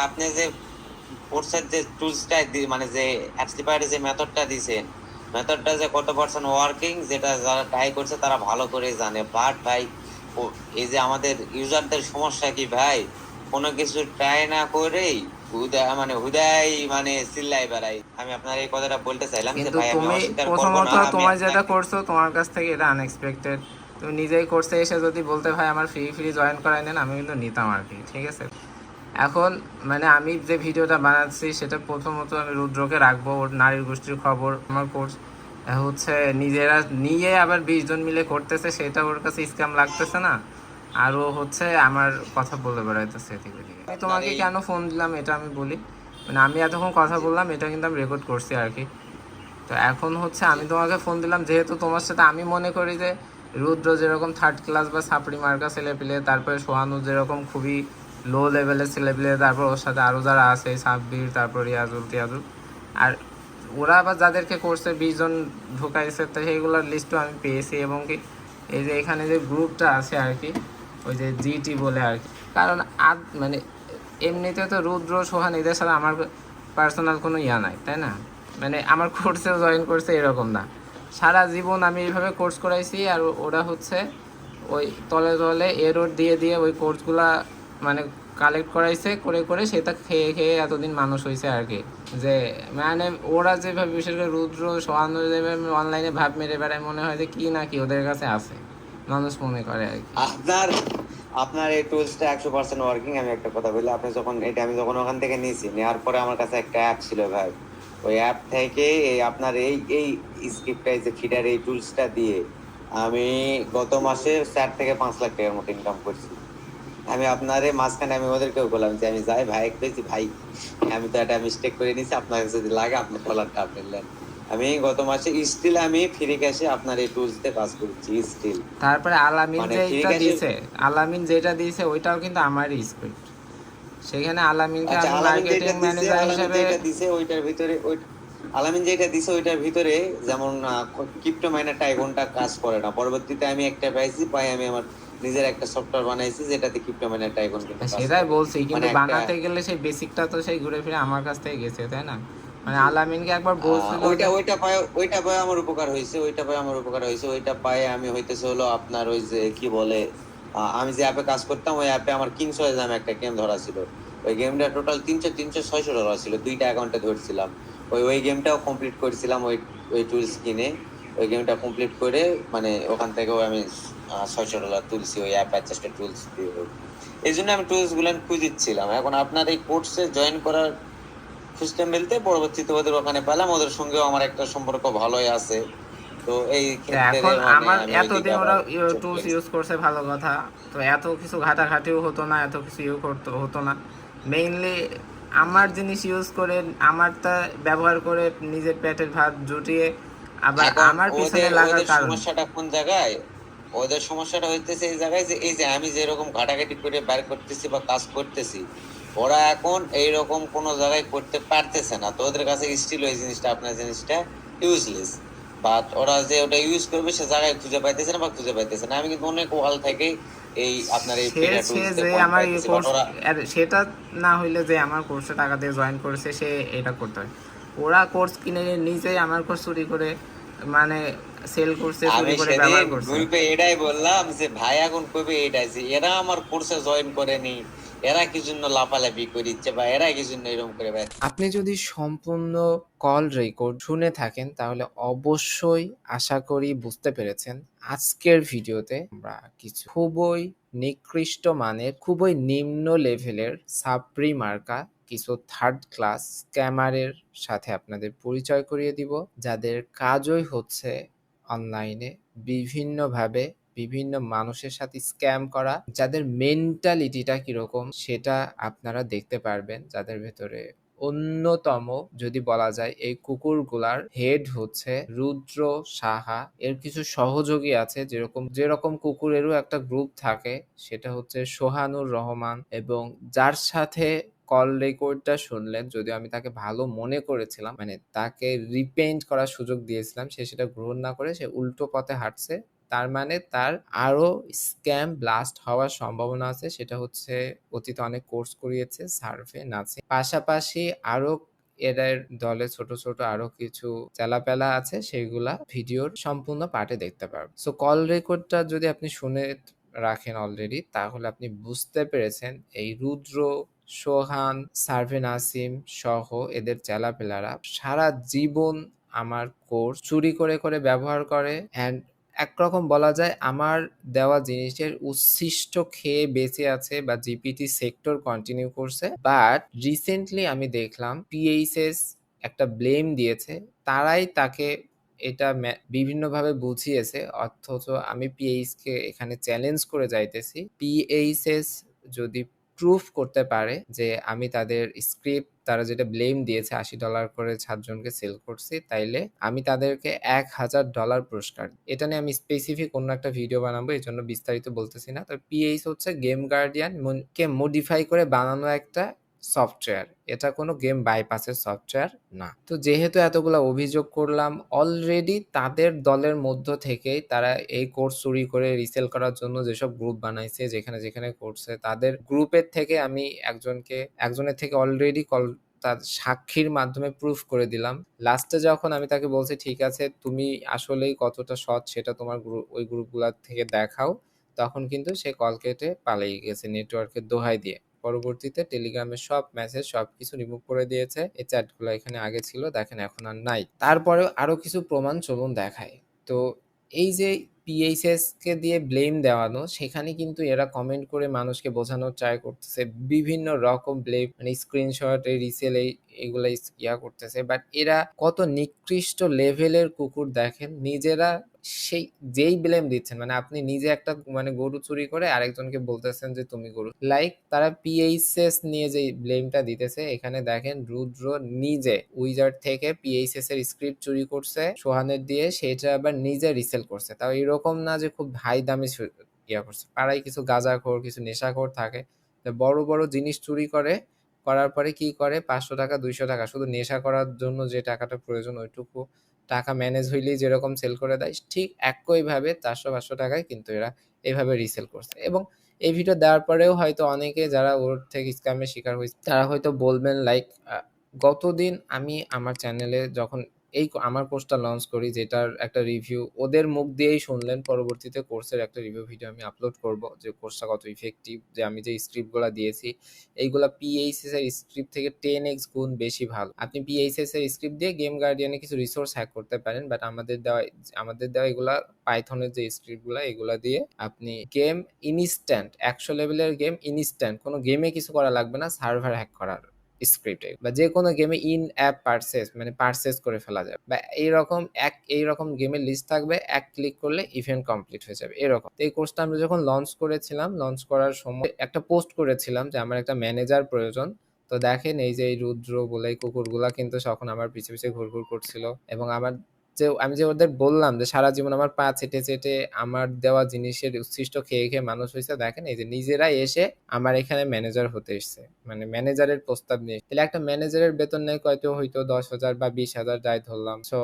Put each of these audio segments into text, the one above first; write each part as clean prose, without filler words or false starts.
আপনি যে কোর্সের যে টুলসটা মানে যে অ্যাক্সিপায়ারে যে মেথডটা দিছেন, মেথডটা যে কত পার্সেন্ট ওয়ার্কিং, যেটা যারা ট্রাই করছে তারা ভালো করে জানে। বাট ভাই, এই যে আমাদের ইউজারদের সমস্যা কি ভাই, কোনো কিছু ট্রাই না করেই হুদাই মানে চিল্লাই বেড়াই। আমি আপনার এই কথাটা বলতে চাইলাম যে কিন্তু ভাই আমি তুমি অস্বীকার করব প্রথমত না, আমি তোমার যেটা আপনাকে করছো তোমার কাছ থেকে এটা আনএক্সপেক্টেড। তুমি নিজেই কোর্সে এসে যদি বলতে ভাই আমার ফ্রি ফ্রি জয়েন করাই নেন, আমি কিন্তু নিতাম আর কি, ঠিক আছে। এখন মানে আমি যে ভিডিওটা বানাচ্ছি সেটা প্রথমত আমি রুদ্রকে রাখবো, ওর নারীর গোষ্ঠীর খবর আমার কোর্স হচ্ছে নিজেরা নিয়ে আবার 20 জন মিলে করতেছে, সেটা ওর কাছে স্ক্যাম লাগতেছে না। আর ও হচ্ছে আমার কথা বলে বেড়াইতেছে এদিক ওদিকে। আমি আপনার তোমাকে এই কেন ফোন দিলাম এটা আমি বলি। মানে আমি এতক্ষণ কথা বললাম, এটা কিন্তু আমি রেকর্ড করছি আর কি। তো এখন হচ্ছে আমি তোমাকে ফোন দিলাম যেহেতু তোমার সাথে আমি মনে করি যে রুদ্র যেরকম থার্ড ক্লাস বা সাপড়ি মার্কা ছেলেপিলে, তারপরে সোহানু যেরকম খুবই লো লেভেলের ছেলেপিলে, তারপর ওর সাথে আরও যারা আছে সাব্বির, তারপর রিয়াজুল টিয়াজুল, আর ওরা আবার যাদেরকে কোর্সে 20 জন ঢুকাইছে, তো সেইগুলোর লিস্টও আমি পেয়েছি। এবং কি এই যে এখানে যে গ্রুপটা আছে আর কি, ওই যে জিটি বলে আর কি, কারণ মানে এমনিতে তো রুদ্র সোহান এদের সাথে আমার পার্সোনাল কোনো ইয়া নাই, তাই না? মানে আমার কোর্সেও জয়েন করছে এরকম না, সারা জীবন আমি এইভাবে কোর্স করাইছি। আর ওরা হচ্ছে ওই তলে তলে এরোর দিয়ে দিয়ে ওই কোর্সগুলা মানে কালেক্ট করাইছে, করে করে সেটা খেয়ে খেয়ে এতদিন মানুষ হয়েছে আর কি। যে মানে ওরা যেভাবে বিশেষ করে রুদ্র সোহান যেভাবে অনলাইনে ভাব মেরে বেড়ায়, মনে হয় যে কি না কি ওদের কাছে আছে, মানুষ মনে করে আর কি। আপনার আপনার এই টুলসটা 100% ওয়ার্কিং। আমি একটা কথা বলি, আপনি যখন এটা আমি যখন ওখান থেকে নিয়েছি, নেওয়ার পরে আমার কাছে একটা অ্যাপ ছিল ভাই। ওই অ্যাপ থেকে এই আপনার এই এই স্ক্রিপ্টটা, এই যে ফিডার, এই টুলসটা দিয়ে আমি গত মাসে 4 থেকে 5 লাখ টাকার মতো ইনকাম করছি। আমি আপনার মাঝখানে আমি ওদেরকেও বললাম যে আমি যাই ভাই, পেয়েছি ভাই, আমি তো একটা মিস্টেক করে নিয়েছি, আপনার যদি লাগে আপনার ডলারটা আপনি নেন। আমি গত মাসে স্টিল আমি ফ্রি ক্যাশে আপনার এই টুলস দিয়ে কাজ করছি স্টিল। তারপরে আলামিন মানে ফ্রি যেটা ক্যাশে, দিয়েছে, আলামিন যেটা দিয়েছে ওইটাও কিন্তু আমারই স্ক্রিপ্ট। সেখানে আলামিনকে আচ্ছা আমি আলামিন মার্কেটিং যেটা দিছে, ম্যানেজার আলামিন হিসেবে। যেটা দিছে ওইটার ভিতরে ওই আলামিন যেটা দিছে ওইটার ভিতরে যেমন ক্রিপ্টো মাইনার টাইগনটা কাজ করে না। পরবর্তীতে আমি একটা পাইছি, পাই আমি আমার নিজের একটা সফটওয়্যার বানাইছি যেটাতে ক্রিপ্টো মাইনার টাইগন কিন্তু কাজ সেটাই করে। বলছি, মানে কিন্তু একটা বানাতে গেলে সেই বেসিকটা তো সেই ঘুরে ফিরে আমার কাছ থেকে গেছে, তাই না? মানে আলামিনকে একবার বলছিল ওইটা যে ওইটা পায় আমার উপকার হয়েছে, ওইটা পায় আমার উপকার হয়েছে। ওইটা পায় আমি হইতেছে হলো আপনার ওই যে কি বলে, আমি যে অ্যাপে কাজ করতাম ওই অ্যাপে আমার কিংস ওয়েজ নামে একটা গেম ধরা ছিল। ওই গেমটা টোটাল 300-600 ডলার ছিল, 2টা অ্যাকাউন্টে ধরছিলাম। ওই গেমটাও কমপ্লিট করেছিলাম ওই ওই টুলস কিনে। ওই গেমটা কমপ্লিট করে মানে ওখান থেকেও আমি 600 ডলার তুলছি ওই অ্যাপ অ্যাডজাস্টেড টুলস দিয়ে। এই জন্য আমি টুলস গুলো খুঁজেছিলাম। এখন আপনার এই কোর্সে জয়েন করার খুঁজতে মিলতে পরবর্তীতে ওদের ওখানে পেলাম, ওদের সঙ্গেও আমার একটা সম্পর্ক ভালোই আছে। তো এই ক্ষেত্রে এখন মানে আমার আমি ওইদিকে এতদিন আবার ওরা চোখ টুলস রেখেছি। ইউজ করছে ভালো কথা, তো এত কিছু ঘাটাঘাটিও হতো না, এত কিছু ইউ করতে হতো না। মেইনলি আমার জিনিস ইউজ করে আমারটা ব্যবহার করে নিজের পেটের ভাত জুটিয়ে আবার এখন আমার পিছনে ওদের লাগার ওদের কারণ। সমস্যাটা কোন জায়গায়, ওদের সমস্যাটা হইতেছে এই জায়গায় যে এই যে আমি যেরকম ঘাটাঘাটি করে বের করতেছি বা কাজ করতেছি, ওরা এখন এইরকম কোন জায়গায় করতে পারতেছে না। তো ওদের কাছে স্টিল ওই জিনিসটা, আপনার জিনিসটা ইউজলেস। বাট ওরা যে ওটা ইউজ করবে সে জায়গায় খুঁজে পাইতেছে না বা খুঁজে পাইতেছে না। আমি কিন্তু অনেক ওয়াল থেকে এই আপনার এই সে ফিডা সে টুলস যে দিয়ে পয়েন্ট আমার পাইতেছি, বাট কোর্স, ওরা সেটা না হইলে যে আমার কোর্সে টাকা দিয়ে জয়েন করেছে সে এটা করতে হয়। ওরা কোর্স কিনে নিজেই আমার কোর্স চুরি করে মানে সেল করছে, আমি চুরি করে সেদিন ব্যবহার করছে। গ্রুপে এটাই বললাম যে ভাই এখন কবে এটাই যে এরা আমার কোর্সে জয়েন করেনি, এরা কি জন্য লাফালাফি করিচ্ছে বা এরা কি জন্য এরকম করে ভাই। আপনি যদি সম্পূর্ণ কল রেকর্ড শুনে থাকেন তাহলে অবশ্যই আশা করি বুঝতে পেরেছেন আজকের ভিডিওতে আমরা কিছু খুবই নিকৃষ্ট মানের, খুবই নিম্ন লেভেলের সাপ্রি মার্কা কিছু থার্ড ক্লাস স্ক্যামারের সাথে আপনাদের পরিচয় করিয়ে দিব, যাদের কাজই হচ্ছে অনলাইনে বিভিন্নভাবে বিভিন্ন মানুষের সাথে স্ক্যাম করা। যাদের মেন্টালিটিটা কিরকম সেটা আপনারা দেখতে পারবেন, যাদের ভেতরে অন্যতম যদি বলা যায় এই কুকুরগুলার হেড হচ্ছে রুদ্র সাহা। এর কিছু সহযোগী আছে, যেরকম যেরকম কুকুরেরও একটা গ্রুপ থাকে, সেটা হচ্ছে সোহানুর রহমান। এবং যার সাথে কল রেকর্ডটা শুনলেন, যদিও আমি তাকে ভালো মনে করেছিলাম, মানে তাকে রিপেন্ট করার সুযোগ দিয়েছিলাম, সে সেটা গ্রহণ না করে সে উল্টো পথে হাঁটছে। তার মানে তার আরো স্ক্যাম ব্লাস্ট হওয়ার সম্ভাবনা আছে। সেটা হচ্ছে অতীতে অনেক কোর্স করিয়েছে সার্ভে নাসিম, পাশাপাশি আরো এদের দলে ছোট ছোট আরো কিছু চেলাপেলা আছে, সেগুলা ভিডিওর সম্পূর্ণ পার্টে দেখতে পারবেন। সো কল রেকর্ডটা যদি আপনি শুনে রাখেন অলরেডি, তাহলে আপনি বুঝতে পেরেছেন এই রুদ্র, সোহান, সার্ভে নাসিম সহ এদের চেলাপেলারা সারা জীবন আমার কোর্স চুরি করে করে ব্যবহার করে, অ্যান্ড একরকম বলা যায় আমার দেওয়া জিনিসের উচ্ছিষ্ট খেয়ে বেঁচে আছে বা জিপিটি সেক্টর কন্টিনিউ করছে। বাট রিসেন্টলি আমি দেখলাম পিএইচএস একটা ব্লেম দিয়েছে, তারাই তাকে এটা বিভিন্নভাবে বুঝিয়েছে, অথচ আমি পিএইচ কে এখানে চ্যালেঞ্জ করে যাইতেছি, পিএইচএস যদি প্রুফ করতে পারে যে আমি তাদের স্ক্রিপ্ট, তারা যেটা ব্লেম দিয়েছে $80 করে 7 জনকে সেল করছি, তাইলে আমি তাদেরকে $1000 পুরস্কার। এটা নিয়ে আমি স্পেসিফিক অন্য একটা ভিডিও বানাবো, এই জন্য বিস্তারিত বলতেছি না। তবে পিএইচ হচ্ছে গেম গার্ডিয়ান কে মডিফাই করে বানানো একটা সফটওয়্যার, এটা কোনো গেম বাইপাসের সফটওয়্যার না। তো যেহেতু এতগুলা অভিযোগ করলাম, অলরেডি তাদের দলের মধ্য থেকেই তারা এই কোর্স চুরি করে রিসেল করার জন্য যেসব গ্রুপ বানাইছে, যেখানে যেখানে করছে, তাদের গ্রুপের থেকে আমি একজনের থেকে অলরেডি তার সাক্ষীর মাধ্যমে প্রুফ করে দিলাম। লাস্টে যখন আমি তাকে বলছি ঠিক আছে তুমি আসলেই কতটা সৎ সেটা তোমার ওই গ্রুপগুলোর থেকে দেখাও, তখন কিন্তু সে কল কেটে পালিয়ে গেছে নেটওয়ার্কের দোহাই দিয়ে। পরবর্তীতে টেলিগ্রামের সব মেসেজ সবকিছু রিমুভ করে দিয়েছে, এই চ্যাটগুলো এখানে আগে ছিল, দেখেন এখন আর নাই। তারপরেও আরো কিছু প্রমাণ চলুন দেখায়। তো এই যে পিএইচএস কে দিয়ে ব্লেম দেওয়ানো, সেখানে কিন্তু এরা কমেন্ট করে মানুষকে বোঝানোর ট্রাই করতেছে, বিভিন্ন রকম ব্লেম মানে স্ক্রিনশট রিসেল এইগুলা ইয়া করতেছে। বাট এরা কত নিকৃষ্ট লেভেলের কুকুর দেখেন, নিজেরা সেই যেই ব্লেম দিচ্ছেন, মানে আপনি নিজে একটা মানে গরু চুরি করে আরেকজনকে বলতেছেন যে তুমি গরু, লাইক তারা পিএইচএস নিয়ে যে ব্লেমটা দিতেছে, এখানে দেখেন রুদ্র নিজে উইজার্ড থেকে পিএইচএস এর স্ক্রিপ্ট চুরি করছে সোহানের দিয়ে, সেটা আবার নিজে রিসেল করছে। তাও এরকম না যে খুব হাই দামি ইয়া করছে, পাড়ায় কিছু গাঁজাখোর কিছু নেশাখোর থাকে, বড় বড় জিনিস চুরি করে, করার পরে কি করে 500 টাকা 200 টাকা শুধু নেশা করার জন্য যে টাকাটা প্রয়োজন ওইটুকু টাকা ম্যানেজ হইলেই যেরকম সেল করে দেয়, ঠিক একইভাবে 400-500 টাকায় কিন্তু এরা এইভাবে রিসেল করছে। এবং এই ভিডিও দেওয়ার পরেও হয়তো অনেকে যারা ওর থেকে স্ক্যামের শিকার হয়েছে তারা হয়তো বলবেন লাইক, গতদিন আমি আমার চ্যানেলে যখন এই আমার কোর্সটা লঞ্চ করি, যেটার একটা রিভিউ ওদের মুখ দিয়েই শুনলেন, পরবর্তীতে কোর্সের একটা রিভিউ ভিডিও আমি আপলোড করব যে কোর্সটা কত ইফেক্টিভ, যে আমি যে স্ক্রিপ্টগুলো দিয়েছি এইগুলা পিএইচএস এর স্ক্রিপ্ট থেকে 10x গুণ বেশি ভালো। আপনি পিএইচএস এর স্ক্রিপ্ট দিয়ে গেম গার্ডিয়ানে কিছু রিসোর্স হ্যাক করতে পারেন, বাট আমাদের দেওয়া এগুলা পাইথনের যে স্ক্রিপ্টগুলা এগুলা দিয়ে আপনি গেম ইনস্ট্যান্ট 100 লেভেলের গেম ইনস্ট্যান্ট, কোনো গেমে কিছু করা লাগবে না, সার্ভার হ্যাক করার স্ক্রিপ্টে বা যে কোনো গেমে ইন অ্যাপ পারচেস মানে পারচেস করে ফেলা যাবে, বা এইরকম গেমের লিস্ট থাকবে, এক ক্লিক করলে ইভেন্ট কমপ্লিট হয়ে যাবে এরকম। তো এই কোর্সটা আমরা যখন লঞ্চ করেছিলাম, লঞ্চ করার সময় একটা পোস্ট করেছিলাম যে আমার একটা ম্যানেজার প্রয়োজন। তো দেখেন এই যে এই রুদ্র বলে এই কুকুরগুলা কিন্তু তখন আমার পিছে পিছে ঘুরঘুর করছিল, এবং আমি যে ওদের বললাম যে সারা জীবন আমার পা চেটে চেটে আমার দেওয়া জিনিসের উচ্ছিষ্ট খেয়ে খেয়ে মানুষ হয়েছে, দেখেন এই যে নিজেরাই এসে আমার এখানে ম্যানেজার হতে এসছে, মানে ম্যানেজারের প্রস্তাব নিয়ে। তাহলে একটা ম্যানেজারের বেতন নেয় কয়তো হয়তো 10,000 বা 20,000 যাই ধরলাম। সো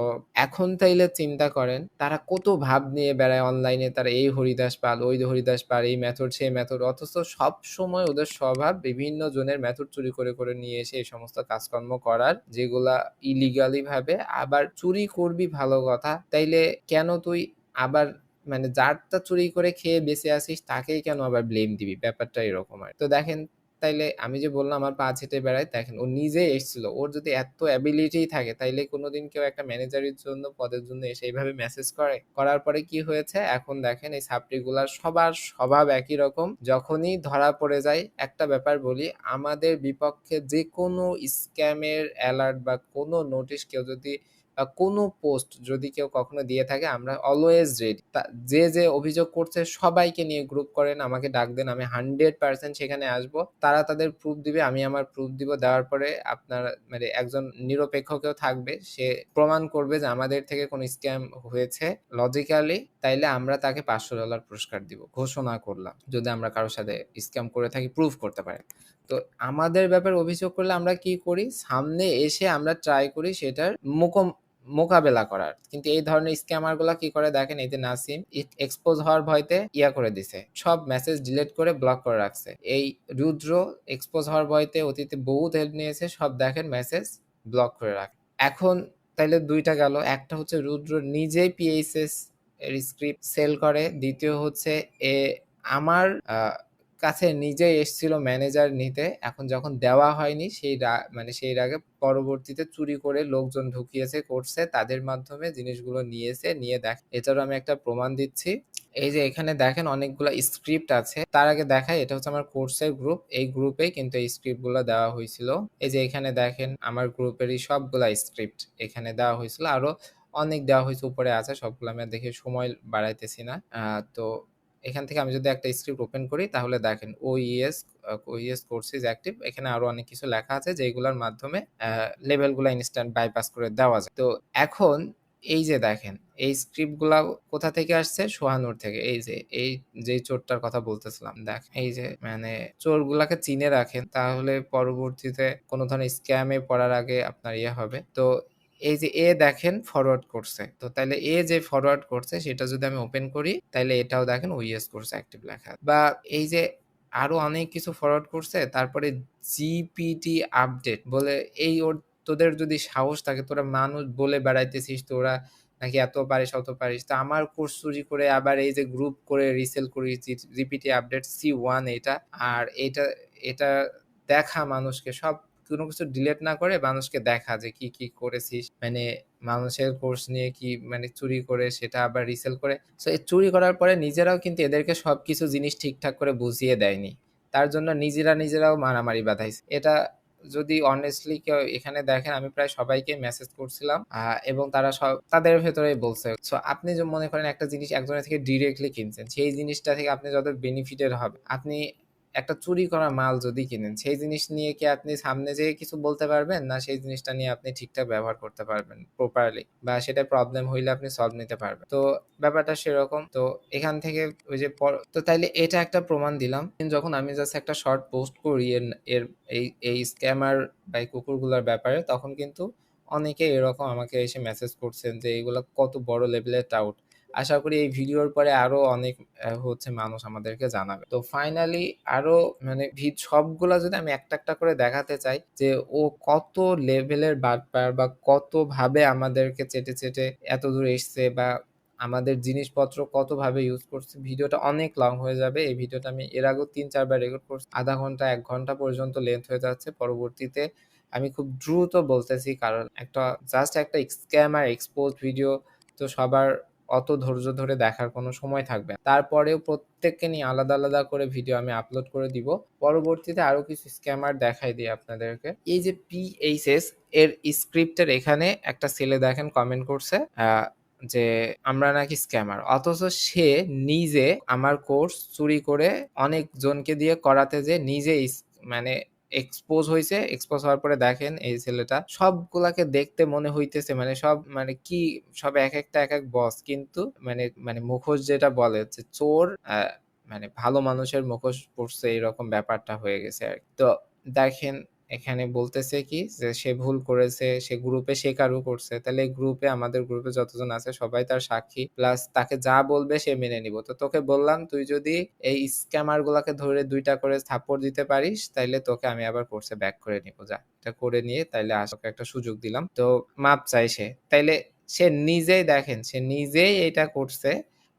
এখন তাইলে চিন্তা করেন তারা কত ভাব নিয়ে বেড়ায় অনলাইনে, তারা এই হরিদাস পাল ওই হরিদাস পাল, এই মেথড সেই মেথড, অথচ সব সময় ওদের স্বভাব বিভিন্ন জনের মেথড চুরি করে করে নিয়ে এসে এই সমস্ত কাজকর্ম করার, যেগুলা ইলিগালি ভাবে। আবার চুরি করবি ভালো কথা, তাইলে কেন তুই আবার মানে যারটা চুরি করে খেয়ে বেঁচে আসিস তাকেই কেন আবার ব্লেম দিবি, ব্যাপারটা এরকম হয়। তো দেখেন তাইলে আমি যে বললাম আমার পা ছেটে বেড়ায়, দেখেন ও নিজে এসেছিল, ওর যদি এত অ্যাবিলিটি থাকে তাইলে কোনোদিন কেউ একটা ম্যানেজারের জন্য পদের জন্য এসে এইভাবে মেসেজ করার পরে কি হয়েছে, এখন দেখেন এই সাপ্লিগুলার সবার স্বভাব একই রকম। যখনই ধরা পড়ে যায়, একটা ব্যাপার বলি, আমাদের বিপক্ষে যে কোনো স্ক্যামের অ্যালার্ট বা কোনো নোটিশ কেউ যদি কোনো পোস্ট যদি কেউ কখনো দিয়ে থাকে, আমরা অলওয়েজ রেডি। যে যে অভিযোগ করছে সবাইকে নিয়ে গ্রুপ করেন, আমাকে ডাক দেন, আমি 100% সেখানে আসবো। তারা তাদের প্রুফ দিবে, আমি আমার প্রুফ দিব, দেওয়ার পরে আপনার মানে একজন নিরপেক্ষ কেউ থাকবে, সে প্রমাণ করবে যে আমাদের থেকে কোনো স্ক্যাম হয়েছে লজিক্যালি, তাইলে আমরা তাকে $500 পুরস্কার দিব, ঘোষণা করলাম, যদি আমরা কারোর সাথে স্ক্যাম করে থাকি প্রুফ করতে পারে। তো আমাদের ব্যাপারে অভিযোগ করলে আমরা কি করি, সামনে এসে আমরা ট্রাই করি সেটার মোকাবেলা করার। কিন্তু এই ধরনের স্ক্যামারগুলা কি করে দেখেন, এই যে নাসিম এক্সপোজ হওয়ার ভয়তে করে দিছে, সব মেসেজ ডিলিট করে ব্লক করে রাখছে। এই রুদ্র এক্সপোজ হওয়ার ভয়তে অতীতে বহুত হেল্প নিয়েছে, সব দেখেন মেসেজ ব্লক করে রাখে। এখন তাইলে দুইটা গেল, একটা হচ্ছে রুদ্র নিজেই পিএইচএস এর স্ক্রিপ্ট সেল করে, দ্বিতীয় হচ্ছে এ আমার কাছে নিজে এসছিল ম্যানেজার নিতে, এখন যখন দেওয়া হয়নি সেই রাগে পরবর্তীতে চুরি করে লোকজন ঢুকিয়েছে করছে, তাদের মাধ্যমে জিনিসগুলো নিয়েছে, নিয়ে দেখ এটারও আমি একটা প্রমাণ দিচ্ছি। এই যে এখানে দেখেন অনেকগুলো স্ক্রিপ্ট আছে, তার আগে দেখাই এটা হচ্ছে আমার কোর্সের গ্রুপ, এই গ্রুপে কিন্তু এই স্ক্রিপ্টগুলো দেওয়া হয়েছিল। এই যে এখানে দেখেন আমার গ্রুপেরই সবগুলা স্ক্রিপ্ট এখানে দেওয়া হয়েছিল, আরো অনেক দেওয়া হয়েছে উপরে আছে, সবগুলো আমি দেখে সময় বাড়াইতেছি না। তো এখান থেকে আমি যদি একটা স্ক্রিপ্ট ওপেন করি তাহলে দেখেন ওইএস কোর্স ইজ অ্যাক্টিভ, এখানে আরো অনেক কিছু লেখা আছে যেগুলোর মাধ্যমে লেভেলগুলো ইনস্ট্যান্ট বাইপাস করে দেওয়া যায়। তো এখন এই যে দেখেন এই স্ক্রিপ্টগুলা কোথা থেকে আসছে, সোহানুর থেকে। এই যে যে চোরটার কথা বলতেছিলাম, দেখ এই যে মানে চোরগুলাকে চিনে রাখেন, তাহলে পরবর্তীতে কোনো ধরনের স্ক্যামে পড়ার আগে আপনার হবে। তো এই যে দেখেন ফরওয়ার্ড করছে, তো তাহলে যে ফরওয়ার্ড করছে সেটা যদি আমি ওপেন করি তাহলে এটাও দেখেন ওইএস কোর্স অ্যাক্টিভ লেখা, বা এই যে আরো অনেক কিছু ফরওয়ার্ড করছে। তারপরে জিপিটি আপডেট বলে, ওর তোদের যদি সাহস থাকে, তোরা মানুষ বলে বেড়াইতেছিস তোরা নাকি এত পারিস অত পারিস, তো আমার কোর্স চুরি করে আবার এই যে গ্রুপ করে রিসেল করি জিপিটি আপডেট C1 এটা, আর এটা দেখা মানুষকে, সব কোনো কিছু ডিলেট না করে মানুষকে দেখা যে কি কি করেছিস, মানে মানুষের কোর্স নিয়ে কি মানে চুরি করে সেটা আবার রিসেল করে। সো এই চুরি করার পরে নিজেরাও কিন্তু এদেরকে সবকিছু জিনিস ঠিকঠাক করে বুঝিয়ে দেয়নি, তার জন্য নিজেরাও মারামারি বাঁধাইছে। এটা যদি অনেস্টলি কেউ এখানে দেখেন, আমি প্রায় সবাইকে মেসেজ করছিলাম এবং তারা সব তাদের ভেতরেই বলছে। সো আপনি যে মনে করেন একটা জিনিস একজনের থেকে ডিরেক্টলি কিনছেন, সেই জিনিসটা থেকে আপনি যত বেনিফিটেড হবে, আপনি একটা চুরি করা মাল যদি কিনেন, সেই জিনিস নিয়ে কি আপনি সামনে যেয়ে কিছু বলতে পারবেন না, সেই জিনিসটা নিয়ে আপনি ঠিকঠাক ব্যবহার করতে পারবেন প্রপারলি, বা সেটা প্রবলেম হইলে আপনি সলভ নিতে পারবেন। তো ব্যাপারটা সেরকম। তো এখান থেকে ওই যে তো তাইলে এটা একটা প্রমাণ দিলাম। যখন আমি জাস্ট একটা শর্ট পোস্ট করি এর এই স্ক্যামার বা এই কুকুরগুলোর ব্যাপারে, তখন কিন্তু অনেকে এরকম আমাকে এসে মেসেজ করছেন যে এগুলো কত বড় লেভেলের টাউট। আশা করি এই ভিডিওর পরে আরো অনেক হচ্ছে মানুষ আমাদেরকে জানাবে। তো ফাইনালি আরো মানে সবগুলা যদি আমি একটা একটা করে দেখাতে চাই যে ও কত লেভেলের বাটপার, বা কত ভাবে আমাদেরকে চেটে চেটে এত দূর এসছে, বা আমাদের জিনিসপত্র কত ভাবে ইউজ করছে, ভিডিওটা অনেক লং হয়ে যাবে। এই ভিডিওটা আমি এর আগেও 3-4 বার রেকর্ড করছি, আধা ঘন্টা 1 ঘন্টা পর্যন্ত লেন্থ হয়ে যাচ্ছে। পরবর্তীতে আমি খুব দ্রুত বলতেছি, কারণ একটা স্ক্যামার এক্সপোজ ভিডিও তো সবার অত ধৈর্য ধরে দেখার কোনো সময় থাকবে না। তারপরেও প্রত্যেককে নিয়ে আলাদা আলাদা করে ভিডিও আমি আপলোড করে দিব। পরবর্তীতে আরো কিছু স্ক্যামার দেখাই দিই আপনাদেরকে। এই যে PHS এর স্ক্রিপ্টের এখানে একটা ছেলে দেখেন কমেন্ট করছে যে আমরা নাকি স্ক্যামার, অথচ সে নিজে আমার কোর্স চুরি করে অনেক জনকে দিয়ে করাতে, যে নিজে মানে এক্সপোজ হয়েছে। এক্সপোজ হওয়ার পরে দেখেন এই ছেলেটা সবগুলাকে দেখতে মনে হইতেছে মানে সব মানে কি সব এক একটা এক এক বস, কিন্তু মানে মুখোশ যেটা বলে যে চোর, মানে ভালো মানুষের মুখোশ পড়ছে, এরকম ব্যাপারটা হয়ে গেছে আর কি। তো দেখেন এখানে বলতেছে কি যে সে ভুল করেছে, সে গ্রুপে স্বীকারও করছে, তাহলে গ্রুপে আমাদের গ্রুপে যতজন আছে সবাই তার সাক্ষী, প্লাস তাকে যা বলবে সে মেনে নিব। তো তোকে বললাম তুই যদি এই স্ক্যামার গুলাকে ধরে 2টা করে থাপ্পড় দিতে পারিস তাইলে তোকে আমি আবার কোর্সে ব্যাক করে নিব, যা এটা করে নিয়ে তাইলে আশাকে একটা সুযোগ দিলাম। তো মাপ চাই সে, তাইলে সে নিজেই দেখেন সে নিজেই এটা করছে,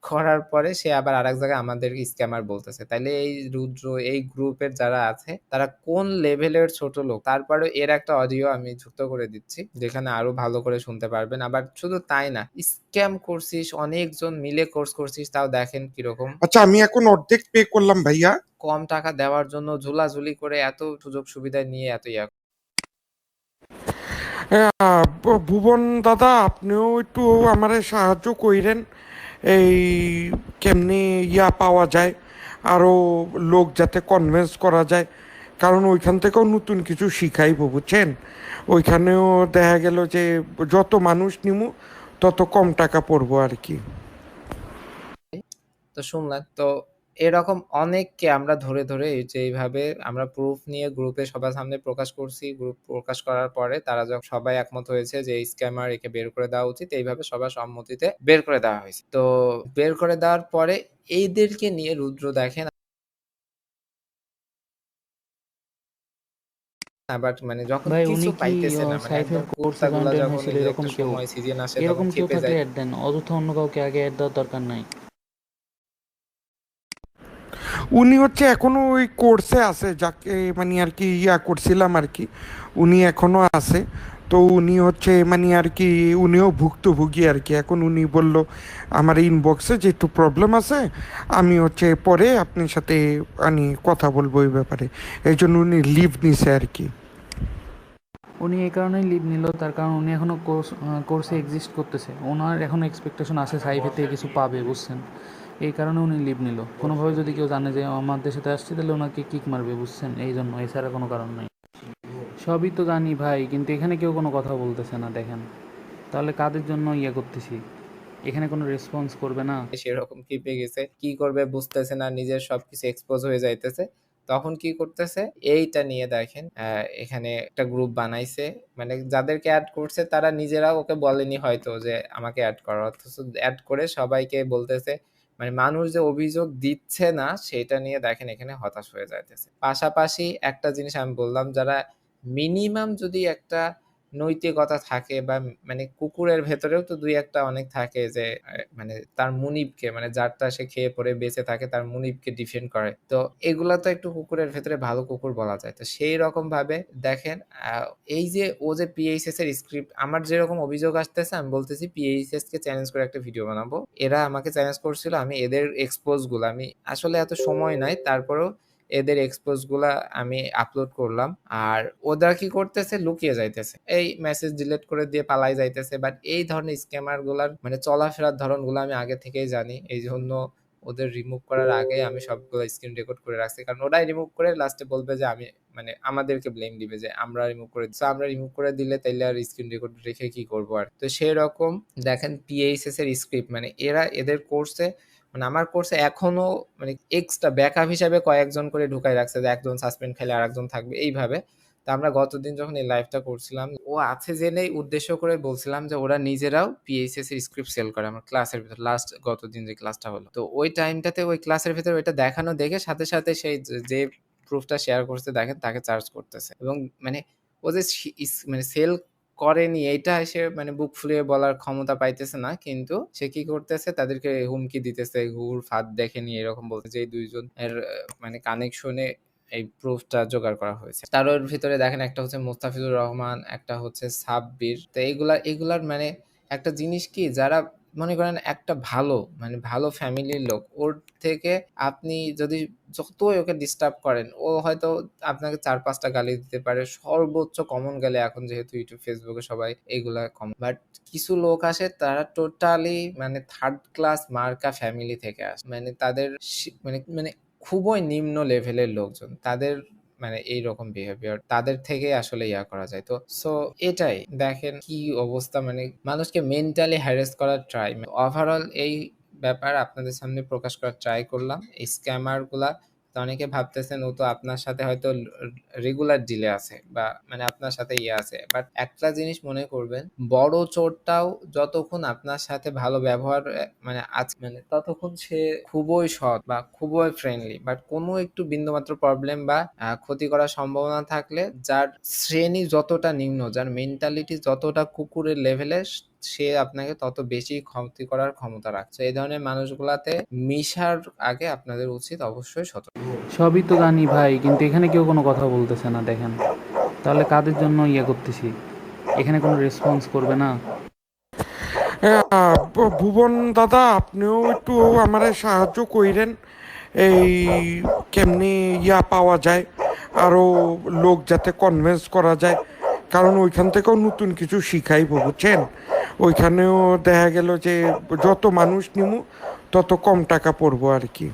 করার পরে সে আবার আরেক জায়গায় আমাদের স্ক্যামার বলতেছে। তাইলে এই রুদ্র এই গ্রুপের যারা আছে তারা কোন লেভেলের ছোট লোক। তারপরে এর একটা অডিও আমি যুক্ত করে দিচ্ছি যেখানে আরো ভালো করে শুনতে পারবেন। আবার শুধু তাই না, স্ক্যাম করছিস, অনেকজন মিলে কোর্স করছিস, তাও দেখেন কিরকম। আচ্ছা, আমি এখন অর্ধেক পে করলাম ভাইয়া। কম টাকা দেওয়ার জন্য ঝুলাঝুলি করে এত সুযোগ সুবিধা নিয়ে এত ভুবন দাদা, আপনিও একটু আমারে সাহায্য কইরেন, এই কেমনি পাওয়া যায়, আরও লোক যাতে কনভিন্স করা যায়, কারণ ওইখান থেকেও নতুন কিছু শিখাইব, বুঝছেন। ওইখানেও দেখা গেল যে যত মানুষ নিমু তত কম টাকা পড়বো আর কি। তো শুনলেন তো এরকম অনেককে আমরা ধরে ধরে এই যে এইভাবে আমরা প্রুফ নিয়ে গ্রুপে সবার সামনে প্রকাশ করছি। গ্রুপ প্রকাশ করার পরে তারা যখন সবাই একমত হয়েছে যে এই স্ক্যামার, একে বের করে দেওয়া উচিত, এইভাবে সবার সম্মতিতে বের করে দেওয়া হয়েছে। তো বের করে দেওয়ার পরে এইদেরকে নিয়ে রুদ্র দেখেন বাট মানে যখন ভাই উনি কিছু কি পাইতেছে না, মানে সাইফের একদম কোর্সে কুত্তাগুলা জয়েন্টেড যখন হয়েছিল ওই যে এরকম একটা কেউ? সময় সিজন আসে তখন এরকম কেউ খেপে থাকলে যায়। অ্যাড দেন, অযথা অন্য কাউকে আগে অ্যাড দেওয়ার দরকার নাই। উনি হচ্ছে এখনো ওই কোর্সে আছে, যাকে মানে আর কি ইয়া করছিলাম আর কি, উনি এখনো আছে। তো উনি হচ্ছে মানে আর কি উনিও ভুক্তভোগী আর কি। এখন উনি বলল আমার ইনবক্সে যে একটু প্রবলেম আছে, আমি হচ্ছে পরে আপনার সাথে আমি কথা বলবো এই ব্যাপারে। এই জন্য উনি লিভ নিছে আর কি। উনি এই কারণেই লিভ নিল, তার কারণ উনি এখনও কোর্সে এক্সিস্ট করতেছে, ওনার এখনও এক্সপেকটেশন আছে সাইফের থেকে কিছু পাবে, বুঝছেন? এই কারণে উনি লিভ নিল। কোনোভাবে যদি কেউ জানে যে আমাদের সাথে আসছে তাহলে ওনাকে কিক মারবে, বুঝছেন? এই জন্য, এছাড়া কোনো কারণ নাই। সবই তো জানি ভাই, কিন্তু এখানে কেউ কোনো কথা বলতেছে না, দেখেন। তাহলে কাদের জন্য ইয়ে করতেছি? এখানে কোনো রেসপন্স করবে না। সেরকম খেপে গেছে, কি করবে বুঝতেছে না, নিজের সবকিছু এক্সপোজ হয়ে যাইতেছে। তখন কি করতেছে, এইটা নিয়ে দেখেন এখানে একটা গ্রুপ বানাইছে, মানে যাদেরকে অ্যাড করছে তারা নিজেরাও ওকে বলেনি হয়তো যে আমাকে অ্যাড করো, অথচ অ্যাড করে সবাইকে বলতেছে। মানে মানুষ যে অভিযোগ দিচ্ছে না সেটা নিয়ে দেখেন এখানে হতাশ হয়ে যাইতেছে। পাশাপাশি একটা জিনিস আমি বললাম, যারা মিনিমাম যদি একটা নৈতিকতা থাকে বা মানে কুকুরের ভেতরেও তো দুই একটা অনেক থাকে যে মানে তার মুনিবকে, মানে যারটা সে খেয়ে পরে বেঁচে থাকে তার মুনিবকে ডিফেন্ড করে, তো এগুলা তো একটু কুকুরের ভেতরে ভালো কুকুর বলা যায়। তো সেই রকম ভাবে দেখেন এই যে ও যে পিএইচএস এর স্ক্রিপ্ট, আমার যেরকম অভিযোগ আসতেছে আমি বলতেছি পিএইচএস কে চ্যালেঞ্জ করে একটা ভিডিও বানাবো। এরা আমাকে চ্যালেঞ্জ করছিল, আমি এদের এক্সপোজ গুলো, আমি আসলে এত সময় নাই তারপরেও এদের এক্সপোজ গুলা আমি আপলোড করলাম। আর ওরা কি করতেছে, লুকিয়ে যাইতেছে, এই মেসেজ ডিলিট করে দিয়ে পালাই যাইতেছে। বাট এই ধরনের স্ক্যামার গুলার মানে চলাফেরার ধরন গুলো আমি আগে থেকেই জানি, এই জন্য ওদের রিমুভ করার আগে আমি সবগুলো স্ক্রিন রেকর্ড করে রাখছি, কারণ ওরাই রিমুভ করে লাস্টে বলবে যে আমি, মানে আমাদেরকে ব্লেম দিবে যে আমরা রিমুভ করে দিচ্ছি। আমরা রিমুভ করে দিলে তাইলে আর স্ক্রিন রেকর্ড রেখে কি করবো আর। তো সেই রকম দেখেন পিএইচএস এর স্ক্রিপ্ট, মানে এরা এদের কোর্সে, মানে আমার কোর্সে এখনো মানে এক্সট্রা ব্যাকআপ হিসাবে কয়েকজন করে ঢুকাই রাখছে যে একজন সাসপেন্ড খেলে আর একজন থাকবে এইভাবে। তা আমরা গতদিন যখন এই লাইভটা করছিলাম, ও আছে জেনেই উদ্দেশ্য করে বলছিলাম যে ওরা নিজেরাও পিএইচএস এর স্ক্রিপ্ট সেল করে আমার ক্লাসের ভিতর। লাস্ট গতদিন যে ক্লাসটা হলো, তো ওই টাইমটাতে ওই ক্লাসের ভিতরে ওইটা দেখানো দেখে সাথে সাথে সেই যে প্রুফটা শেয়ার করতে দেখেন তাকে চার্জ করতেছে। এবং মানে ও যে মানে সেল করেনি এইটা সে মানে বুক ফুলিয়ে বলার ক্ষমতা পাইতেছে না, কিন্তু সে কি করতেছে, তাদেরকে হুমকি দিতেছে, ঘুর ফাঁদ দেখেনি এরকম বলতে, যে এই দুইজন এর মানে কানেকশনে এই প্রুফটা জোগাড় করা হয়েছে। তার ওর ভিতরে দেখেন একটা হচ্ছে মুস্তাফিজুর রহমান, একটা হচ্ছে সাব্বির। তো এগুলার মানে একটা জিনিস কি, যারা মনে করেন একটা ভালো মানে ভালো ফ্যামিলির লোক, ওর থেকে আপনি যদি যতই ওকে ডিস্টার্ব করেন, ও হয়তো আপনাকে 4-5টা গালি দিতে পারে, সর্বোচ্চ কমন গেলে, এখন যেহেতু ইউটিউব ফেসবুকে সবাই এগুলা কমন। বাট কিছু লোক আসে তারা টোটালি মানে থার্ড ক্লাস মার্কা ফ্যামিলি থেকে আসে, মানে তাদের মানে মানে খুবই নিম্ন লেভেলের লোকজন, তাদের মানে এইরকম বিহেভিয়ার, তাদের থেকে আসলে ইয়া করা যায়। তো সো এটাই দেখেন কি অবস্থা, মানে মানুষকে মেন্টালি হ্যারেস করার ট্রাই, ওভারঅল এই ব্যাপার আপনাদের সামনে প্রকাশ করার ট্রাই করলাম। এই স্ক্যামার গুলা, তো অনেকে ভাবতেছেন ও তো আপনার সাথে হয়তো রেগুলার ডিলে আছে বা মানে আপনার সাথে ইয়ে আছে, বাট একটা জিনিস মনে করবেন, বড় চোরটাও যতক্ষণ আপনার সাথে ভালো ব্যবহার মানে মানে ততক্ষণ সে খুবই সৎ বা খুবই ফ্রেন্ডলি, বাট কোনো একটু বিন্দুমাত্র প্রবলেম বা ক্ষতি করার সম্ভাবনা থাকলে, যার শ্রেণী যতটা নিম্ন, যার মেন্টালিটি যতটা কুকুরের লেভেলে, সে আপনাকে তত বেশি ক্ষতি করার ক্ষমতা রাখছে। এই ধরনের মানুষগুলাতে মিশার আগে আপনাদের উচিত অবশ্যই সতর্ক। সবই তো জানি ভাই, কিন্তু এখানে কেউ কোনো কথা বলতেছে না, দেখেন। তাহলে কাদের জন্য ইয়ে করতেছি? এখানে কোনো রেসপন্স করবে না। ভুবন দাদা, আপনিও একটু আমারে সাহায্য কইরেন, এই কেমনি ইয়া পাওয়া যায়, আরও লোক যাতে কনভিন্স করা যায়। কারণ ওইখান থেকেও নতুন কিছু শিখাইব, বুঝছেন? ওইখানেও দেখা গেল যে যত মানুষ নিমু তত কম টাকা পড়বো আর কি।